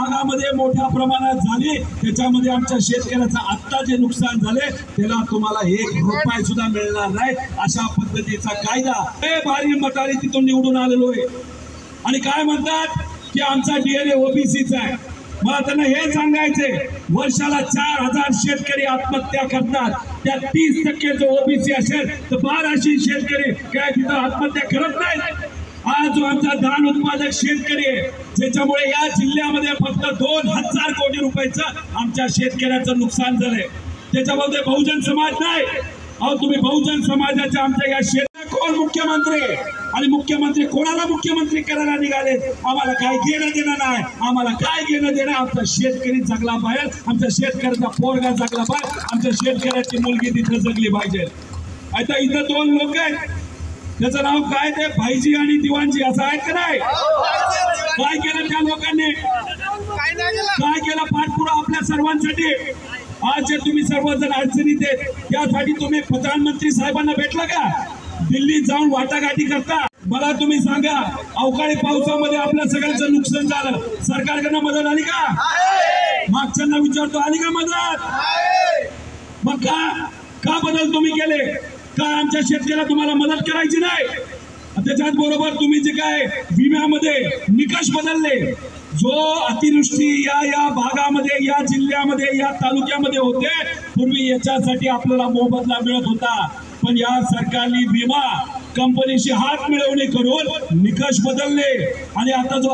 भागामध्ये मोठ्या प्रमाणात झाली, त्याच्यामध्ये आमच्या शेतकऱ्याचं आत्ता जे नुकसान झाले त्याला तुम्हाला ₹1 सुद्धा मिळणार नाही अशा पद्धतीचा कायदा भारी मताने तिथून निवडून आलेलो आहे। आणि काय म्हणतात की आमचा DNA ओबीसीचा आहे। मला त्यांना हे सांगायचे, वर्षाला 4000 शेतकरी आत्महत्या करतात, त्या 30% जो ओबीसी असेल तर 1200 शेतकरी काय तिथं आत्महत्या करत नाहीत। आज जो आमचा धान उत्पादक शेतकरी आहे, ज्याच्यामुळे या जिल्ह्यामध्ये फक्त 2000 कोटी रुपयाचं आमच्या शेतकऱ्याचं नुकसान झालंय, त्याच्यामध्ये बहुजन समाज नाही। अहो तुम्ही बहुजन समाजाच्या आमच्या या शेतकऱ्या कोण मुख्यमंत्री आणि मुख्यमंत्री कोणाला मुख्यमंत्री करायला निघाले? आम्हाला काय घेणं देणं नाही, आम्हाला काय घेणं देणं। आमचा शेतकरी जगला पाहिजे, आमच्या शेतकऱ्याचा पोरगा जगला पाहिजे, आमच्या शेतकऱ्याची मुलगी तिथे जगली पाहिजे। आता इथं 2 लोक आहेत, त्याचं नाव काय ते भाईजी आणि दिवाणजी असं आहे का नाही? काय केलं त्या लोकांनी? काय केलं पाठपुरा आपल्या सर्वांसाठी? आज जे तुम्ही सर्वजण अडचणीत आहेत त्यासाठी तुम्ही प्रधानमंत्री साहेबांना भेटला का? दिल्लीत जाऊन वाटाघाटी करता? मला तुम्ही सांगा, अवकाळी पावसामध्ये आपल्या सगळ्यांचं नुकसान झालं, सरकारकडनं मदत आली का? मागच्यांना विचारतो, आली का मदत? मग का बदल तुम्ही केले? का आमच्या शेतकऱ्याला तुम्हाला मदत करायची नाही? त्याच्याच बरोबर तुम्ही जे काय विम्यामध्ये निकष बदलले, जो अतिवृष्टी या भागामध्ये, या जिल्ह्यामध्ये, या तालुक्यामध्ये होते, पूर्वी याच्यासाठी आपल्याला मोबदला मिळत होता, पण या सरकारने विमा कंपनीशी हात मिळवणी करून निकष बदलले आणि आता जो